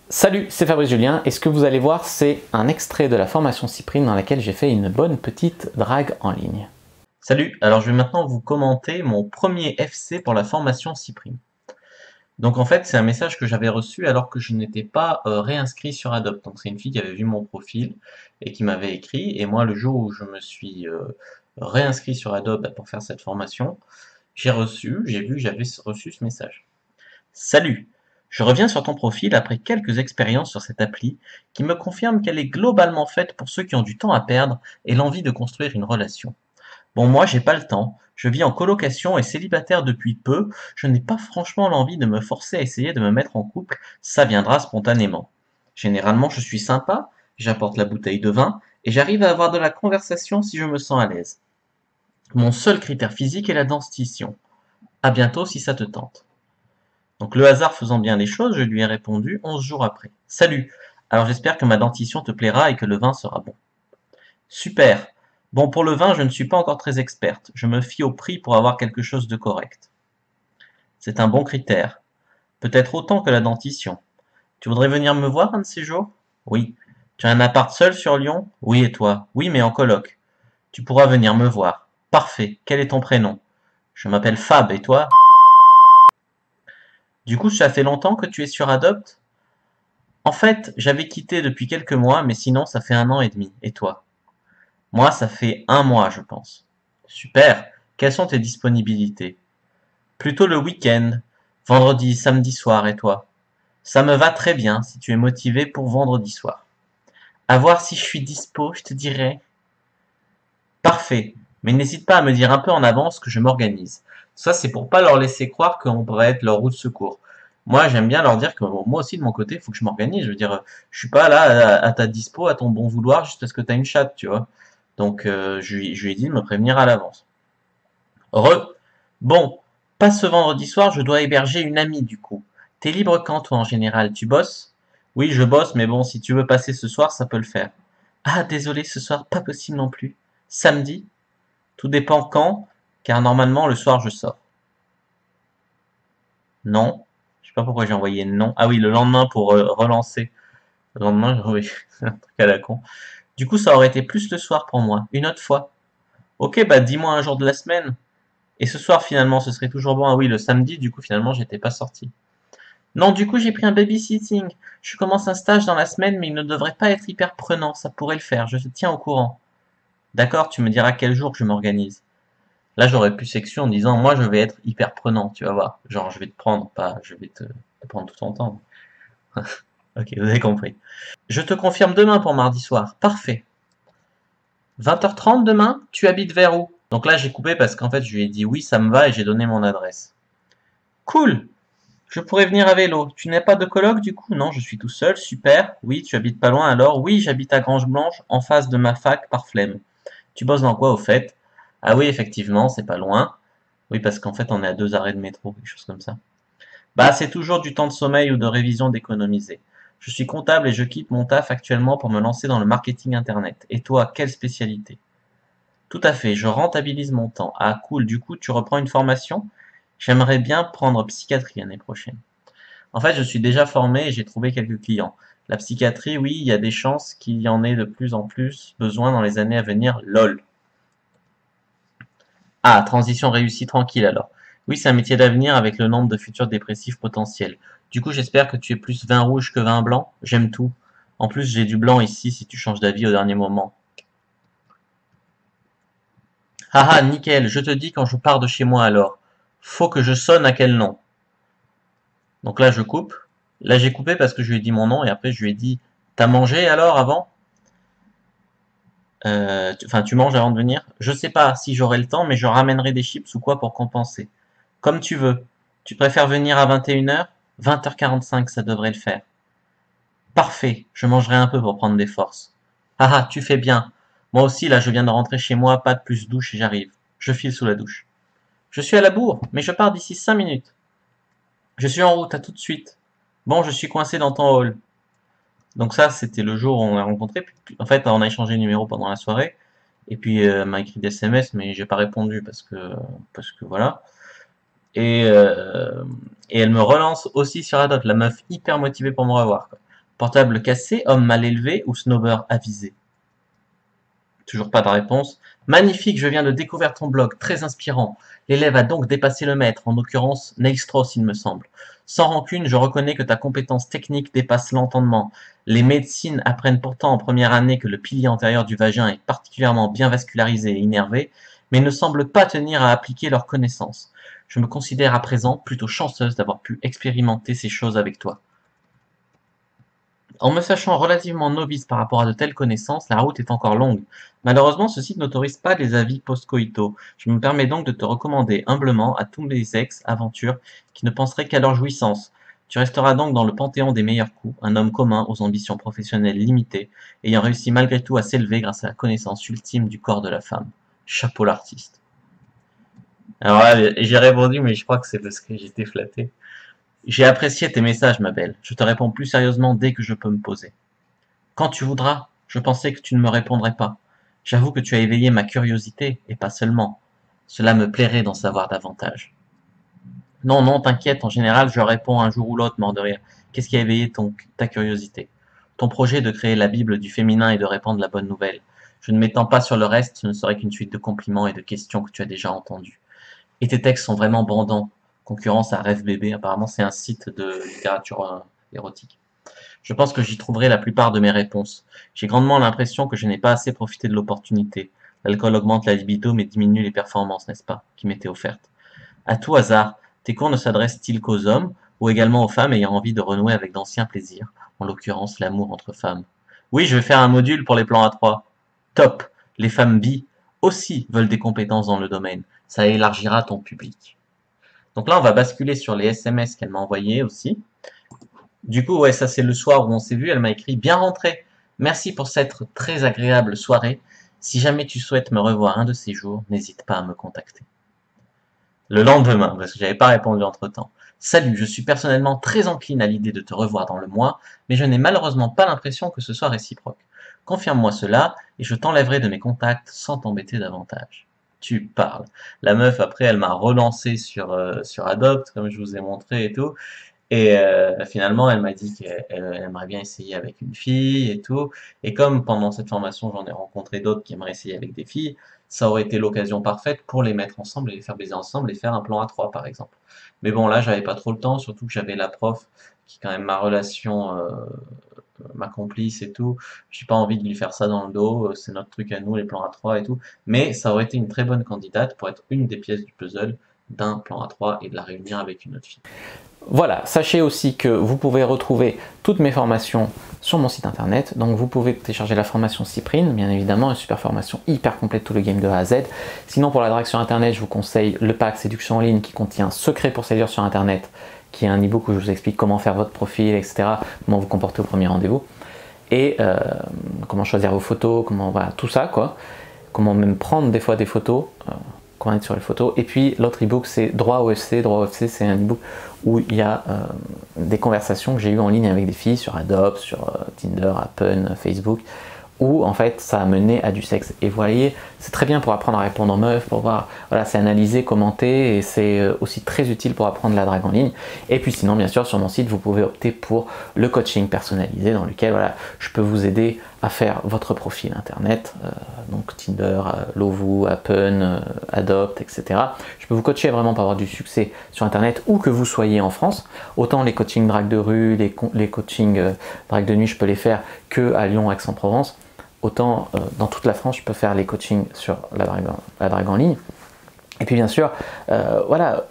Salut, c'est Fabrice Julien et ce que vous allez voir c'est un extrait de la formation Cyprine dans laquelle j'ai fait une bonne petite drague en ligne. Salut, alors je vais maintenant vous commenter mon premier FC pour la formation Cyprine. Donc en fait c'est un message que j'avais reçu alors que je n'étais pas réinscrit sur Adopt. Donc c'est une fille qui avait vu mon profil et qui m'avait écrit, et moi le jour où je me suis réinscrit sur Adopt pour faire cette formation, j'ai vu que j'avais reçu ce message. Salut! Je reviens sur ton profil après quelques expériences sur cette appli qui me confirment qu'elle est globalement faite pour ceux qui ont du temps à perdre et l'envie de construire une relation. Bon, moi, j'ai pas le temps. Je vis en colocation et célibataire depuis peu. Je n'ai pas franchement l'envie de me forcer à essayer de me mettre en couple. Ça viendra spontanément. Généralement, je suis sympa, j'apporte la bouteille de vin et j'arrive à avoir de la conversation si je me sens à l'aise. Mon seul critère physique est la dentition. À bientôt si ça te tente. Donc le hasard faisant bien les choses, je lui ai répondu 11 jours après. Salut. Alors j'espère que ma dentition te plaira et que le vin sera bon. Super. Bon, pour le vin, je ne suis pas encore très experte. Je me fie au prix pour avoir quelque chose de correct. C'est un bon critère. Peut-être autant que la dentition. Tu voudrais venir me voir un de ces jours? Oui. Tu as un appart seul sur Lyon? Oui, et toi? Oui, mais en coloc. Tu pourras venir me voir. Parfait. Quel est ton prénom? Je m'appelle Fab, et toi? Du coup, ça fait longtemps que tu es sur Adopt? En fait, j'avais quitté depuis quelques mois, mais sinon, ça fait 1 an et demi. Et toi? Moi, ça fait 1 mois, je pense. Super. Quelles sont tes disponibilités? Plutôt le week-end. Vendredi, samedi soir, et toi? Ça me va très bien si tu es motivé pour vendredi soir. À voir si je suis dispo, je te dirai. Parfait. Mais n'hésite pas à me dire un peu en avance que je m'organise. Ça, c'est pour pas leur laisser croire qu'on pourrait être leur roue de secours. Moi, j'aime bien leur dire que bon, moi aussi, de mon côté, il faut que je m'organise. Je veux dire, je suis pas là à ta dispo, à ton bon vouloir, juste parce que t'as une chatte, tu vois. Donc, je lui ai dit de me prévenir à l'avance. Bon, pas ce vendredi soir, je dois héberger une amie du coup. T'es libre quand toi en général? Tu bosses? Oui, je bosse, mais bon, si tu veux passer ce soir, ça peut le faire. Ah, désolé, ce soir, pas possible non plus. Samedi? Tout dépend quand, car normalement le soir je sors. Non. Je sais pas pourquoi j'ai envoyé non. Ah oui, le lendemain pour relancer. Le lendemain, oui, c'est un truc à la con. Du coup, ça aurait été plus le soir pour moi. Une autre fois. Ok, bah dis-moi un jour de la semaine. Et ce soir, finalement, ce serait toujours bon. Ah oui, le samedi, du coup, finalement, j'étais pas sorti. Non, du coup, j'ai pris un babysitting. Je commence un stage dans la semaine, mais il ne devrait pas être hyper prenant. Ça pourrait le faire. Je te tiens au courant. D'accord, tu me diras quel jour que je m'organise. Là, j'aurais pu section en disant, moi, je vais être hyper prenant, tu vas voir. Genre, je vais te prendre, pas, je vais te prendre tout ton temps. Ok, vous avez compris. Je te confirme demain pour mardi soir. Parfait. 20h30 demain, tu habites vers où? Donc là, j'ai coupé parce qu'en fait, je lui ai dit oui, ça me va et j'ai donné mon adresse. Cool. Je pourrais venir à vélo. Tu n'as pas de coloc du coup? Non, je suis tout seul. Super. Oui, tu habites pas loin alors? Oui, j'habite à Grange Blanche, en face de ma fac par flemme. Tu bosses dans quoi au fait? Ah oui, effectivement, c'est pas loin. Oui, parce qu'en fait, on est à 2 arrêts de métro, quelque chose comme ça. Bah, c'est toujours du temps de sommeil ou de révision d'économiser. Je suis comptable et je quitte mon taf actuellement pour me lancer dans le marketing internet. Et toi, quelle spécialité? Tout à fait, je rentabilise mon temps. Ah cool, du coup, tu reprends une formation? J'aimerais bien prendre psychiatrie l'année prochaine. En fait, je suis déjà formé et j'ai trouvé quelques clients. La psychiatrie, oui, il y a des chances qu'il y en ait de plus en plus besoin dans les années à venir. LOL. Ah, transition réussie tranquille alors. Oui, c'est un métier d'avenir avec le nombre de futurs dépressifs potentiels. Du coup, j'espère que tu es plus vin rouge que vin blanc. J'aime tout. En plus, j'ai du blanc ici si tu changes d'avis au dernier moment. Haha, nickel, je te dis quand je pars de chez moi alors. Faut que je sonne à quel nom? Donc là, je coupe. Là, j'ai coupé parce que je lui ai dit mon nom et après, je lui ai dit, t'as mangé alors avant? Enfin, tu manges avant de venir? Je sais pas si j'aurai le temps, mais je ramènerai des chips ou quoi pour compenser. Comme tu veux. Tu préfères venir à 21h? 20h45, ça devrait le faire. Parfait, je mangerai un peu pour prendre des forces. Ah ah, tu fais bien. Moi aussi, là, je viens de rentrer chez moi, pas de plus douche et j'arrive. Je file sous la douche. Je suis à la bourre, mais je pars d'ici 5 minutes. Je suis en route, à tout de suite. Bon, je suis coincé dans ton hall. Donc ça, c'était le jour où on a rencontré. En fait, on a échangé de numéro pendant la soirée. Et puis, elle m'a écrit des SMS, mais j'ai pas répondu parce que voilà. Et, euh, et elle me relance aussi sur Adopt, la meuf hyper motivée pour me revoir, quoi. Portable cassé, homme mal élevé ou snowbird avisé? Toujours pas de réponse. Magnifique, je viens de découvrir ton blog, très inspirant. L'élève a donc dépassé le maître, en l'occurrence Neil Strauss, il me semble. Sans rancune, je reconnais que ta compétence technique dépasse l'entendement. Les médecines apprennent pourtant en première année que le pilier antérieur du vagin est particulièrement bien vascularisé et innervé, mais ne semblent pas tenir à appliquer leurs connaissances. Je me considère à présent plutôt chanceuse d'avoir pu expérimenter ces choses avec toi. En me sachant relativement novice par rapport à de telles connaissances, la route est encore longue. Malheureusement, ce site n'autorise pas les avis post-coïtaux. Je me permets donc de te recommander humblement à tous les ex-aventures qui ne penseraient qu'à leur jouissance. Tu resteras donc dans le panthéon des meilleurs coups, un homme commun aux ambitions professionnelles limitées, ayant réussi malgré tout à s'élever grâce à la connaissance ultime du corps de la femme. Chapeau l'artiste. Alors là, j'ai répondu, mais je crois que c'est parce que j'étais flatté. J'ai apprécié tes messages, ma belle. Je te réponds plus sérieusement dès que je peux me poser. Quand tu voudras, je pensais que tu ne me répondrais pas. J'avoue que tu as éveillé ma curiosité, et pas seulement. Cela me plairait d'en savoir davantage. Non, non, t'inquiète, en général, je réponds un jour ou l'autre, mort de rire. Qu'est-ce qui a éveillé ta curiosité? Ton projet de créer la Bible du féminin et de répandre la bonne nouvelle. Je ne m'étends pas sur le reste, ce ne serait qu'une suite de compliments et de questions que tu as déjà entendues. Et tes textes sont vraiment bandants. Concurrence à Rêve Bébé, apparemment c'est un site de littérature érotique. Je pense que j'y trouverai la plupart de mes réponses. J'ai grandement l'impression que je n'ai pas assez profité de l'opportunité. L'alcool augmente la libido mais diminue les performances, n'est-ce pas, qui m'étaient offertes. À tout hasard, tes cours ne s'adressent-ils qu'aux hommes ou également aux femmes ayant envie de renouer avec d'anciens plaisirs, en l'occurrence l'amour entre femmes? Oui, je vais faire un module pour les plans A3. Top! Les femmes bi aussi veulent des compétences dans le domaine. Ça élargira ton public. Donc là, on va basculer sur les SMS qu'elle m'a envoyés aussi. Du coup, ouais, ça c'est le soir où on s'est vu. Elle m'a écrit bien rentré. Merci pour cette très agréable soirée. Si jamais tu souhaites me revoir un de ces jours, n'hésite pas à me contacter. Le lendemain, parce que j'avais pas répondu entre-temps. Salut, je suis personnellement très encline à l'idée de te revoir dans le mois, mais je n'ai malheureusement pas l'impression que ce soit réciproque. Confirme-moi cela, et je t'enlèverai de mes contacts sans t'embêter davantage. Tu parles. La meuf, après, elle m'a relancé sur Adopt, comme je vous ai montré et tout. Et finalement, elle m'a dit qu'elle aimerait bien essayer avec une fille et tout. Et comme pendant cette formation, j'en ai rencontré d'autres qui aimeraient essayer avec des filles, ça aurait été l'occasion parfaite pour les mettre ensemble et les faire baiser ensemble et faire un plan à trois, par exemple. Mais bon, là, j'avais pas trop le temps, surtout que j'avais la prof, qui est quand même ma relation, ma complice et tout. J'ai pas envie de lui faire ça dans le dos, c'est notre truc à nous, les plans à trois et tout. Mais ça aurait été une très bonne candidate pour être une des pièces du puzzle d'un plan à trois et de la réunir avec une autre fille. Voilà, sachez aussi que vous pouvez retrouver toutes mes formations sur mon site internet. Donc vous pouvez télécharger la formation Cyprine, bien évidemment, une super formation hyper complète, tout le game de A à Z. Sinon, pour la drague sur internet, je vous conseille le pack Séduction en ligne qui contient Secret pour séduire sur internet, qui est un e-book où je vous explique comment faire votre profil, etc., comment vous comporter au premier rendez-vous, et comment choisir vos photos, comment, voilà, tout ça, quoi. Comment même prendre des fois des photos, comment être sur les photos. Et puis l'autre e-book, c'est Droit OFC. Droit OFC, c'est un e-book où il y a des conversations que j'ai eues en ligne avec des filles sur Adopt, sur Tinder, Appen, Facebook, où en fait ça a mené à du sexe. Et vous voyez, c'est très bien pour apprendre à répondre aux meufs, pour voir, voilà, c'est analyser, commenter, et c'est aussi très utile pour apprendre la drague en ligne. Et puis sinon, bien sûr, sur mon site, vous pouvez opter pour le coaching personnalisé, dans lequel, voilà, je peux vous aider à faire votre profil internet, donc Tinder, Lovoo, Appen, Adopt, etc. Je peux vous coacher vraiment pour avoir du succès sur internet, où que vous soyez en France. Autant les coachings drague de rue, les coachings drague de nuit, je peux les faire que à Lyon, Aix-en-Provence. Autant dans toute la France, je peux faire les coachings sur la drague en ligne. Et puis bien sûr, voilà,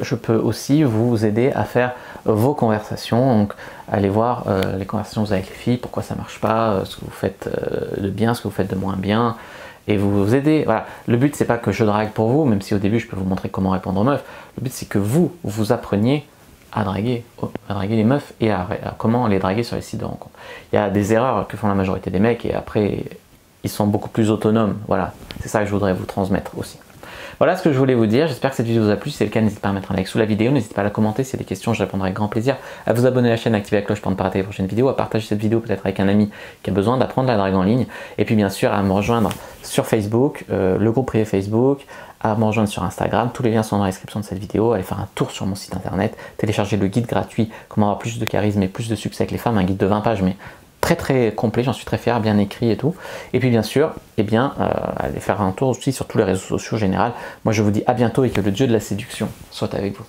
je peux aussi vous aider à faire vos conversations, donc allez voir les conversations avec les filles, pourquoi ça marche pas, ce que vous faites de bien, ce que vous faites de moins bien, et vous aider. Voilà. Le but c'est pas que je drague pour vous, même si au début je peux vous montrer comment répondre aux meufs. Le but c'est que vous appreniez à draguer les meufs et à comment les draguer sur les sites de rencontres. Il y a des erreurs que font la majorité des mecs et après ils sont beaucoup plus autonomes. Voilà, c'est ça que je voudrais vous transmettre aussi. Voilà ce que je voulais vous dire. J'espère que cette vidéo vous a plu. Si c'est le cas, n'hésitez pas à mettre un like sous la vidéo. N'hésitez pas à la commenter. Si y a des questions, je répondrai avec grand plaisir. À vous abonner à la chaîne, à activer la cloche pour ne pas rater les prochaines vidéos, à partager cette vidéo peut-être avec un ami qui a besoin d'apprendre la drague en ligne. Et puis bien sûr, à me rejoindre sur Facebook, le groupe privé Facebook, à me rejoindre sur Instagram. Tous les liens sont dans la description de cette vidéo. Allez faire un tour sur mon site internet, télécharger le guide gratuit Comment avoir plus de charisme et plus de succès avec les femmes, un guide de 20 pages, mais très complet, j'en suis très fier, bien écrit et tout. Et puis bien sûr, allez faire un tour aussi sur tous les réseaux sociaux en général. Moi je vous dis à bientôt et que le dieu de la séduction soit avec vous.